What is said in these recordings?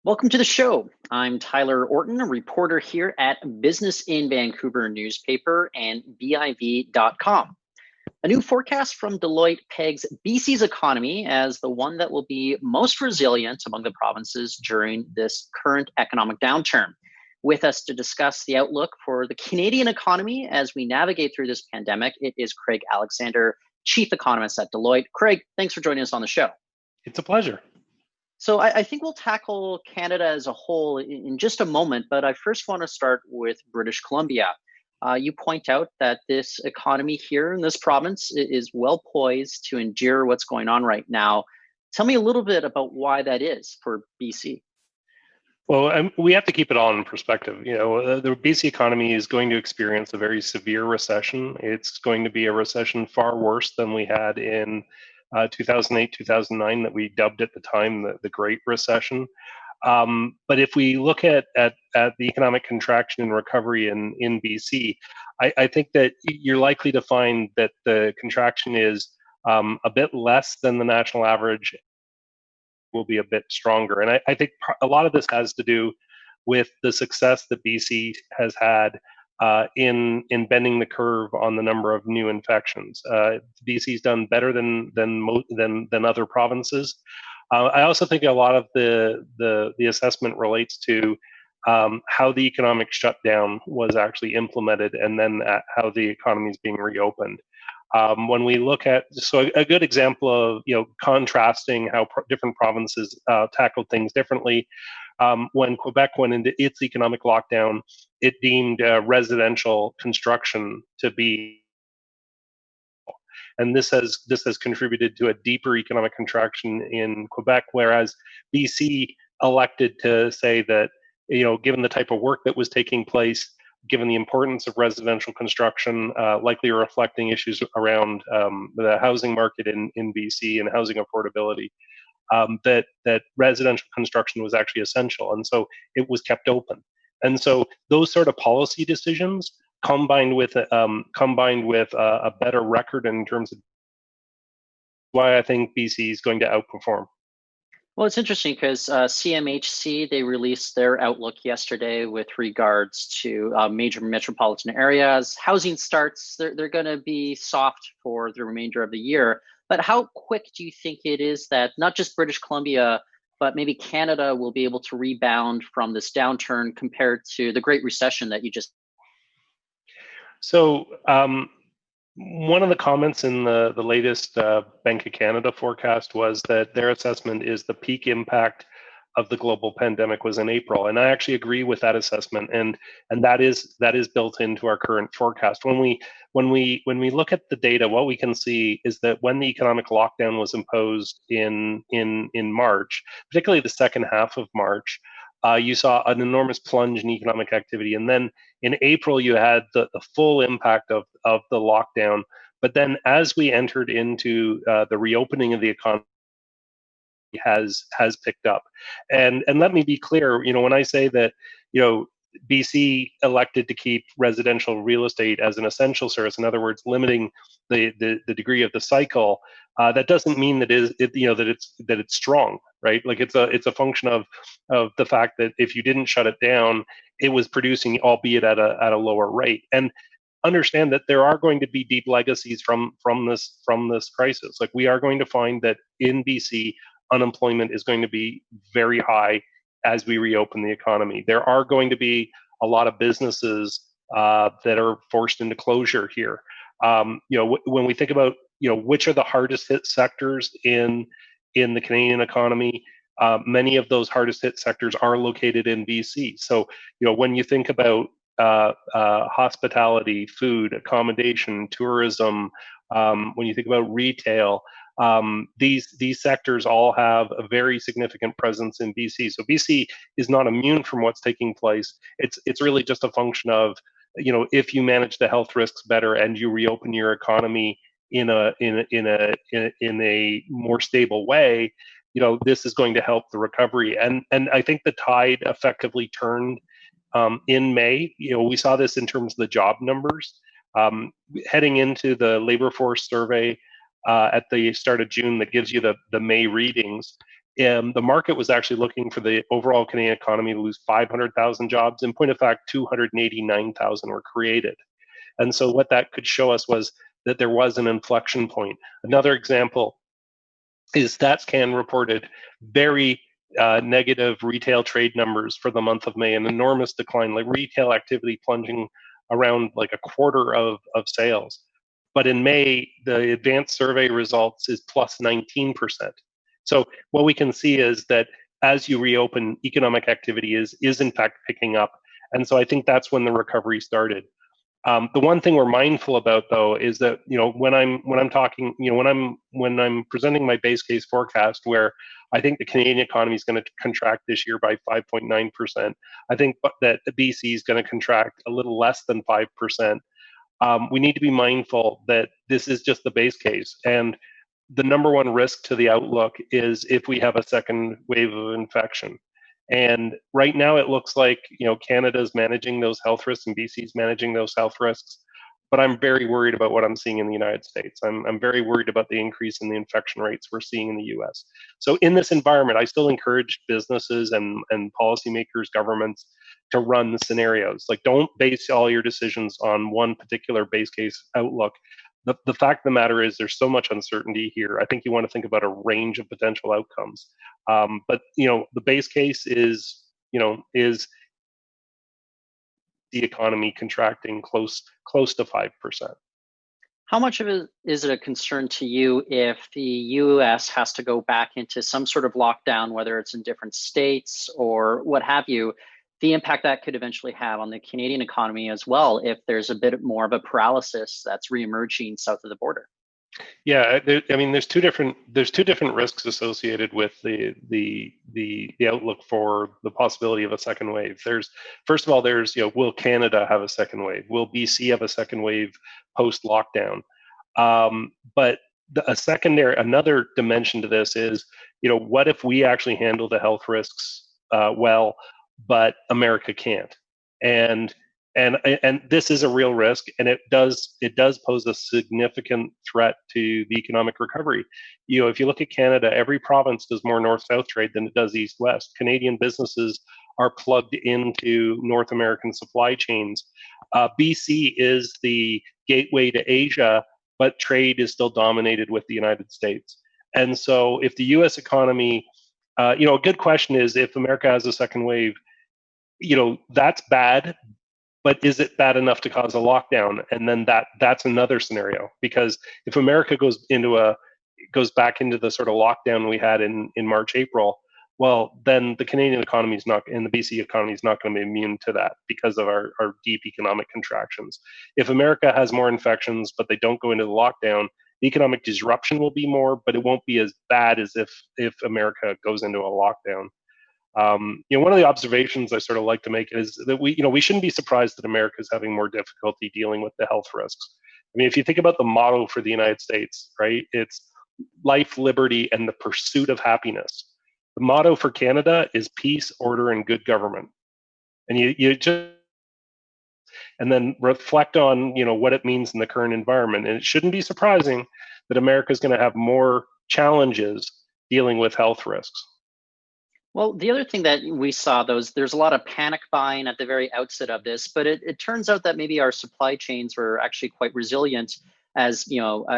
Welcome to the show. I'm Tyler Orton, a reporter here at Business in Vancouver newspaper and BIV.com. A new forecast from Deloitte pegs BC's economy as the one that will be most resilient among the provinces during this current economic downturn. With us to discuss the outlook for the Canadian economy as we navigate through this pandemic, it is Craig Alexander, chief economist at Deloitte. Craig, thanks for joining us on the show. It's a pleasure. So I think we'll tackle Canada as a whole in just a moment, but I first want to start with British Columbia. You point out that this economy here in this province is well poised to endure what's going on right now. Tell me a little bit about why that is for BC. Well, we have to keep it all in perspective. The BC economy is going to experience a very severe recession. It's going to be a recession far worse than we had in 2008, 2009, that we dubbed at the time the Great Recession. But if we look at the economic contraction and recovery in BC, I think that you're likely to find that the contraction is a bit less than the national average, will be a bit stronger. And I think a lot of this has to do with the success that BC has had in bending the curve on the number of new infections. BC's done better than other provinces. I also think a lot of the assessment relates to how the economic shutdown was actually implemented, and then how the economy is being reopened. When we look at, so a good example of contrasting how different provinces tackled things differently. When Quebec went into its economic lockdown, it deemed residential construction to be, and this has contributed to a deeper economic contraction in Quebec, whereas BC elected to say that, given the type of work that was taking place, given the importance of residential construction, likely reflecting issues around the housing market in BC and housing affordability, that residential construction was actually essential, and so it was kept open. And so those sort of policy decisions, combined with a better record in terms of why I think BC is going to outperform. Well, it's interesting because CMHC, they released their outlook yesterday with regards to major metropolitan areas. Housing starts, they're going to be soft for the remainder of the year. But how quick do you think it is that not just British Columbia, but maybe Canada will be able to rebound from this downturn compared to the Great Recession that you just... So one of the comments in the latest Bank of Canada forecast was that their assessment is the peak impact of the global pandemic was in April, and I actually agree with that assessment, and that is built into our current forecast. When we look at the data, what we can see is that when the economic lockdown was imposed in March, particularly the second half of March, you saw an enormous plunge in economic activity. And then in April, you had the full impact of the lockdown. But then as we entered into the reopening of the economy, has picked up. And let me be clear, when I say that, BC elected to keep residential real estate as an essential service, in other words, limiting the degree of the cycle, that doesn't mean that it's strong, right? Like it's a function of the fact that if you didn't shut it down, it was producing, albeit at a lower rate. And understand that there are going to be deep legacies from this crisis. Like, we are going to find that in BC, unemployment is going to be very high as we reopen the economy. There are going to be a lot of businesses that are forced into closure here. When we think about which are the hardest hit sectors in the Canadian economy, many of those hardest hit sectors are located in BC. So when you think about hospitality, food, accommodation, tourism, when you think about retail, these sectors all have a very significant presence in BC. So BC is not immune from what's taking place. It's really just a function of, if you manage the health risks better and you reopen your economy in a more stable way, this is going to help the recovery. And I think the tide effectively turned in May. We saw this in terms of the job numbers. Heading into the labor force survey at the start of June that gives you the May readings, the market was actually looking for the overall Canadian economy to lose 500,000 jobs. In point of fact, 289,000 were created. And so what that could show us was that there was an inflection point. Another example is StatsCan reported very negative retail trade numbers for the month of May, an enormous decline, like retail activity plunging around like a quarter of sales. But in May, the advanced survey results is plus 19%. So what we can see is that as you reopen, economic activity is in fact picking up. And so I think that's when the recovery started. The one thing we're mindful about, though, is that when I'm talking, when I'm presenting my base case forecast, where I think the Canadian economy is going to contract this year by 5.9%, I think that the BC is going to contract a little less than 5%. We need to be mindful that this is just the base case, and the number one risk to the outlook is if we have a second wave of infection. And right now, it looks like Canada's managing those health risks and BC's managing those health risks. But I'm very worried about what I'm seeing in the United States. I'm very worried about the increase in the infection rates we're seeing in the U.S. So in this environment, I still encourage businesses and policymakers, governments to run scenarios. Like, don't base all your decisions on one particular base case outlook. The fact of the matter is there's so much uncertainty here. I think you want to think about a range of potential outcomes. But the base case is the economy contracting close to 5%. How much of it is it a concern to you if the US has to go back into some sort of lockdown, whether it's in different states or what have you, the impact that could eventually have on the Canadian economy as well, if there's a bit more of a paralysis that's reemerging south of the border? Yeah, there's two different risks associated with the outlook for the possibility of a second wave. First of all, will Canada have a second wave? Will BC have a second wave post lockdown? But another dimension to this is, what if we actually handle the health risks well, but America can't? And this is a real risk, and it does pose a significant threat to the economic recovery. If you look at Canada, every province does more north-south trade than it does east-west. Canadian businesses are plugged into North American supply chains. BC is the gateway to Asia, but trade is still dominated with the United States. And so if the U.S. economy, a good question is, if America has a second wave, that's bad. But is it bad enough to cause a lockdown? And then that's another scenario, because if America goes back into the sort of lockdown we had in March, April, well, then the Canadian economy is not, and the BC economy is not going to be immune to that because of our deep economic contractions. If America has more infections, but they don't go into the lockdown, the economic disruption will be more, but it won't be as bad as if America goes into a lockdown. One of the observations I sort of like to make is that we shouldn't be surprised that America is having more difficulty dealing with the health risks. I mean, if you think about the motto for the United States, right, it's life, liberty, and the pursuit of happiness. The motto for Canada is peace, order, and good government. And you just, and then reflect on what it means in the current environment. And it shouldn't be surprising that America is going to have more challenges dealing with health risks. Well, the other thing that we saw, there's a lot of panic buying at the very outset of this, but it turns out that maybe our supply chains were actually quite resilient, as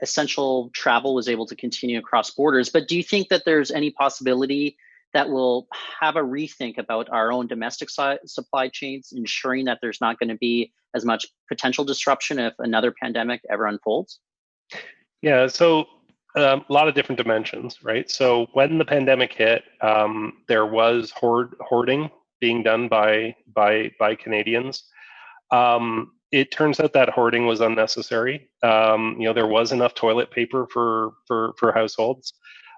essential travel was able to continue across borders. But do you think that there's any possibility that we'll have a rethink about our own domestic supply chains, ensuring that there's not going to be as much potential disruption if another pandemic ever unfolds? Yeah, so a lot of different dimensions, right? So when the pandemic hit, there was hoarding being done by Canadians. It turns out that hoarding was unnecessary. There was enough toilet paper for households.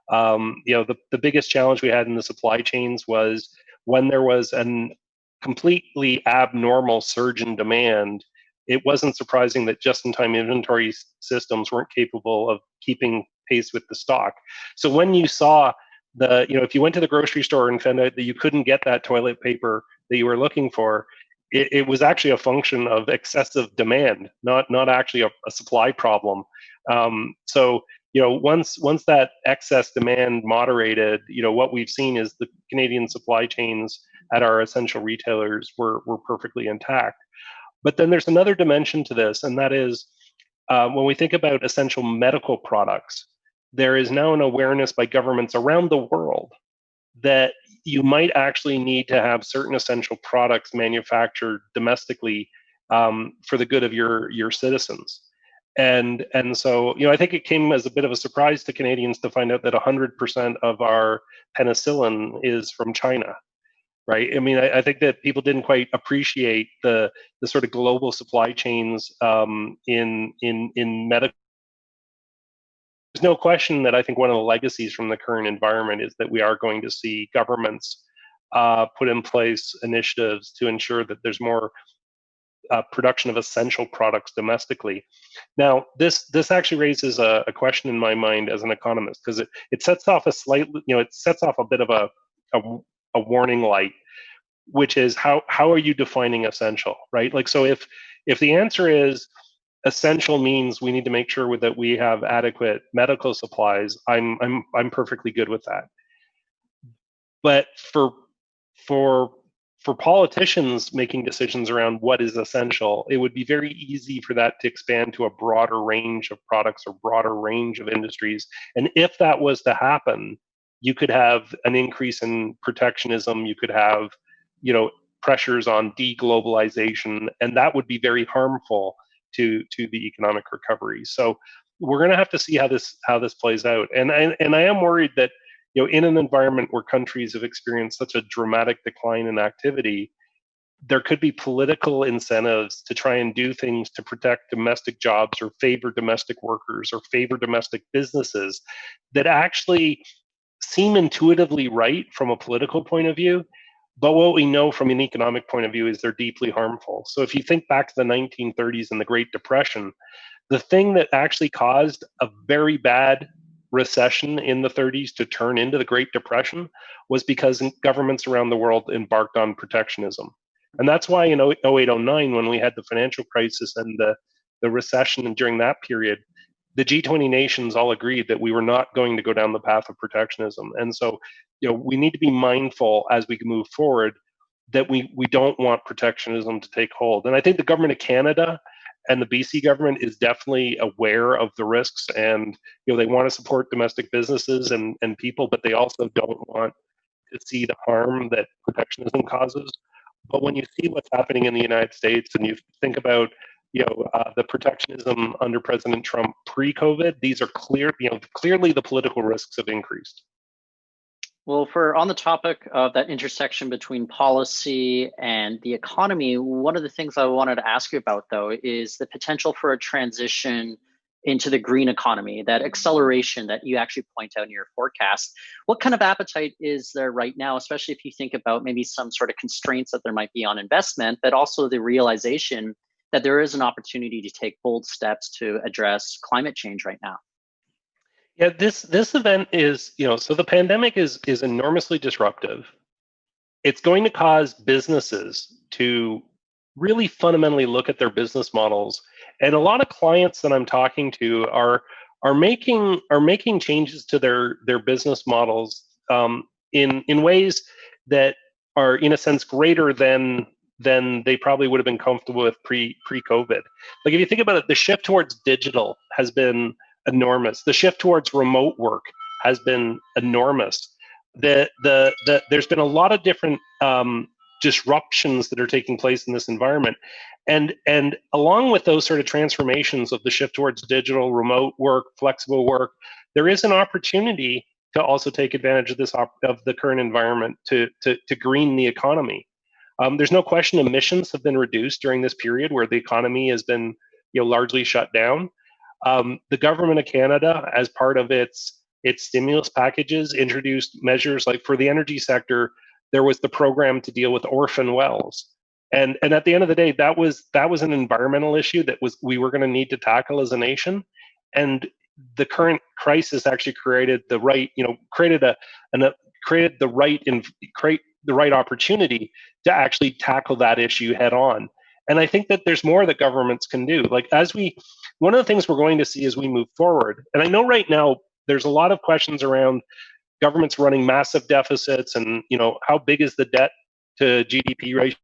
The biggest challenge we had in the supply chains was when there was a completely abnormal surge in demand. It wasn't surprising that just-in-time inventory systems weren't capable of keeping pace with the stock. So when you saw if you went to the grocery store and found out that you couldn't get that toilet paper that you were looking for, it was actually a function of excessive demand, not actually a supply problem. So once that excess demand moderated, what we've seen is the Canadian supply chains at our essential retailers were perfectly intact. But then there's another dimension to this, and that is when we think about essential medical products, there is now an awareness by governments around the world that you might actually need to have certain essential products manufactured domestically for the good of your citizens. And so, I think it came as a bit of a surprise to Canadians to find out that 100% of our penicillin is from China, right? I mean, I think that people didn't quite appreciate the sort of global supply chains in medical. There's no question that I think one of the legacies from the current environment is that we are going to see governments put in place initiatives to ensure that there's more production of essential products domestically. Now, this actually raises a question in my mind as an economist, because it sets off it sets off a bit of a warning light, which is how are you defining essential, right? Like, so if the answer is essential means we need to make sure that we have adequate medical supplies, I'm perfectly good with that. But for politicians making decisions around what is essential, it would be very easy for that to expand to a broader range of products or broader range of industries. And if that was to happen, you could have an increase in protectionism, you could have, pressures on deglobalization, and that would be very harmful to the economic recovery. So we're going to have to see how this plays out. And I am worried that, in an environment where countries have experienced such a dramatic decline in activity, there could be political incentives to try and do things to protect domestic jobs or favor domestic workers or favor domestic businesses that actually seem intuitively right from a political point of view. But what we know from an economic point of view is they're deeply harmful. So if you think back to the 1930s and the Great Depression, the thing that actually caused a very bad recession in the 30s to turn into the Great Depression was because governments around the world embarked on protectionism. And that's why in 0809, when we had the financial crisis and the recession, and during that period, the G20 nations all agreed that we were not going to go down the path of protectionism. And so, we need to be mindful as we move forward that we don't want protectionism to take hold. And I think the government of Canada and the BC government is definitely aware of the risks, and they want to support domestic businesses and people, but they also don't want to see the harm that protectionism causes. But when you see what's happening in the United States and you think about the protectionism under President Trump pre-COVID, these are clearly the political risks have increased. Well, on the topic of that intersection between policy and the economy, one of the things I wanted to ask you about, though, is the potential for a transition into the green economy, that acceleration that you actually point out in your forecast. What kind of appetite is there right now, especially if you think about maybe some sort of constraints that there might be on investment, but also the realization that there is an opportunity to take bold steps to address climate change right now? Yeah, this event is, so the pandemic is enormously disruptive. It's going to cause businesses to really fundamentally look at their business models. And a lot of clients that I'm talking to are making changes to their business models in ways that are, in a sense, greater than they probably would have been comfortable with pre-COVID. Like, if you think about it, the shift towards digital has been enormous. The shift towards remote work has been enormous. There's been a lot of different disruptions that are taking place in this environment, and along with those sort of transformations of the shift towards digital, remote work, flexible work, there is an opportunity to also take advantage of of the current environment to green the economy. There's no question emissions have been reduced during this period where the economy has been largely shut down. The government of Canada, as part of its stimulus packages, introduced measures like, for the energy sector, there was the program to deal with orphan wells. And at the end of the day, that was an environmental issue that we were going to need to tackle as a nation. And the current crisis actually created the right opportunity to actually tackle that issue head on. And I think that there's more that governments can do. Like one of the things we're going to see as we move forward, and I know right now there's a lot of questions around governments running massive deficits and, how big is the debt to GDP ratio,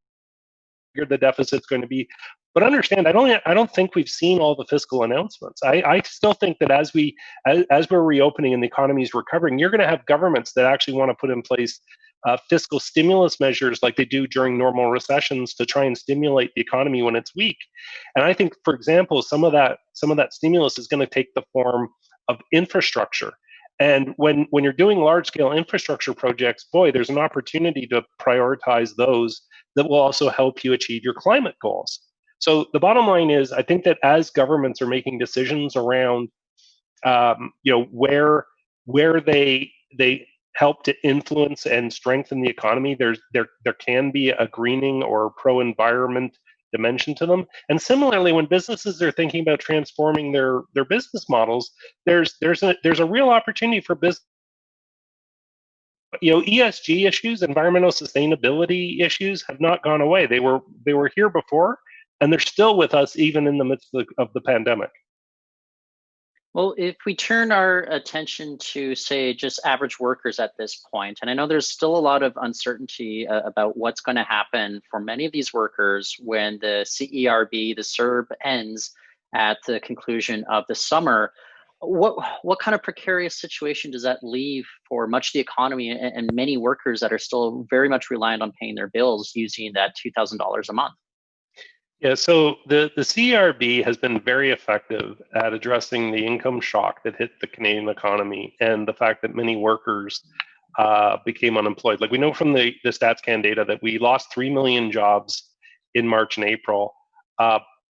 the deficit's going to be. But understand, I don't think we've seen all the fiscal announcements. I still think that as we're reopening and the economy is recovering, you're going to have governments that actually want to put in place fiscal stimulus measures like they do during normal recessions to try and stimulate the economy when it's weak. And I think, for example, some of that stimulus is going to take the form of infrastructure. And when you're doing large scale infrastructure projects, boy, there's an opportunity to prioritize those that will also help you achieve your climate goals. So the bottom line is, I think that as governments are making decisions around, where they help to influence and strengthen the economy, there can be a greening or pro-environment dimension to them. And similarly, when businesses are thinking about transforming their business models, there's a real opportunity for business. ESG issues, environmental sustainability issues, have not gone away. They were here before, and they're still with us even in the midst of the pandemic. Well, if we turn our attention to, say, just average workers at this point, and I know there's still a lot of uncertainty about what's going to happen for many of these workers when the CERB, the CERB, ends at the conclusion of the summer. What kind of precarious situation does that leave for much of the economy and many workers that are still very much reliant on paying their bills using that $2,000 a month? Yeah, so the CERB has been very effective at addressing the income shock that hit the Canadian economy and the fact that many workers became unemployed. Like we know from the StatsCan data that we lost 3 million jobs in March and April,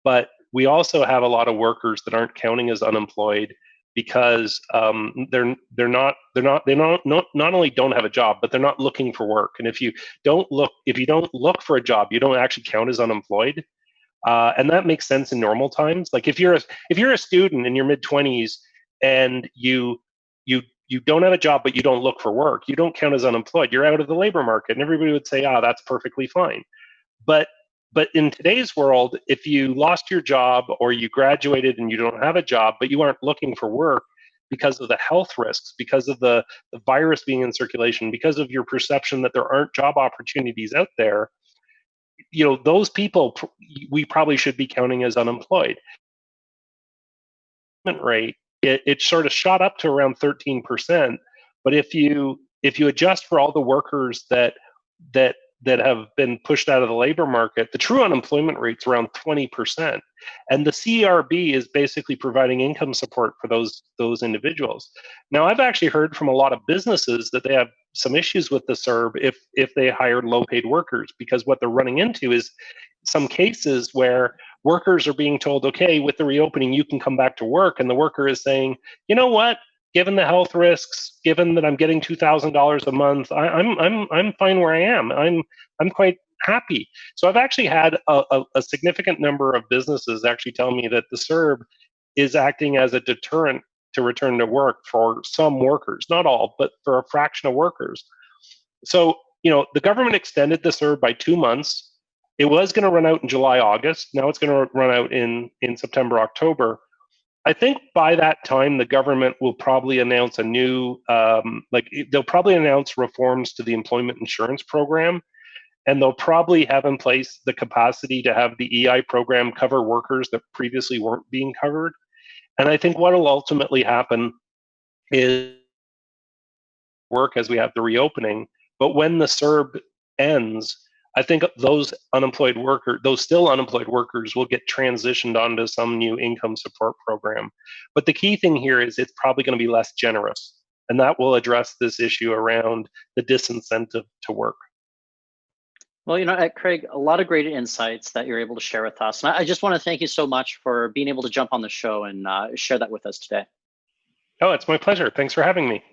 but we also have a lot of workers that aren't counting as unemployed because they not only don't have a job, but they're not looking for work. And if you don't look for a job, you don't actually count as unemployed. And that makes sense in normal times. Like if you're a student in your mid-20s and you don't have a job but you don't look for work, you don't count as unemployed. You're out of the labor market, and everybody would say, that's perfectly fine. But in today's world, if you lost your job or you graduated and you don't have a job but you aren't looking for work because of the health risks, because of the virus being in circulation, because of your perception that there aren't job opportunities out there, those people we probably should be counting as unemployed. Rate it sort of shot up to around 13%, but if you adjust for all the workers that have been pushed out of the labor market, the true unemployment rate's around 20%, and the CERB is basically providing income support for those individuals. Now, I've actually heard from a lot of businesses that they have some issues with the CERB if they hired low-paid workers, because what they're running into is some cases where workers are being told, okay, with the reopening, you can come back to work, and the worker is saying, you know what? Given the health risks, given that I'm getting $2,000 a month, I'm fine where I am. I'm quite happy. So I've actually had a significant number of businesses actually tell me that the CERB is acting as a deterrent to return to work for some workers, not all, but for a fraction of workers. So the government extended the CERB by 2 months. It was going to run out in July, August. Now it's going to run out in September, October. I think by that time, the government will probably announce a new, they'll probably announce reforms to the employment insurance program, and they'll probably have in place the capacity to have the EI program cover workers that previously weren't being covered. And I think what will ultimately happen is work as we have the reopening, but when the CERB ends, I think those still unemployed workers will get transitioned onto some new income support program. But the key thing here is it's probably going to be less generous, and that will address this issue around the disincentive to work. Well, Craig, a lot of great insights that you're able to share with us. And I just want to thank you so much for being able to jump on the show and share that with us today. Oh, it's my pleasure. Thanks for having me.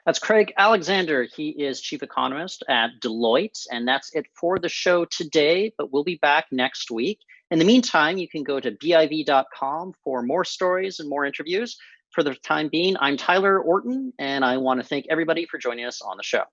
That's Craig Alexander. He is chief economist at Deloitte. And that's it for the show today, but we'll be back next week. In the meantime, you can go to biv.com for more stories and more interviews. For the time being, I'm Tyler Orton, and I want to thank everybody for joining us on the show.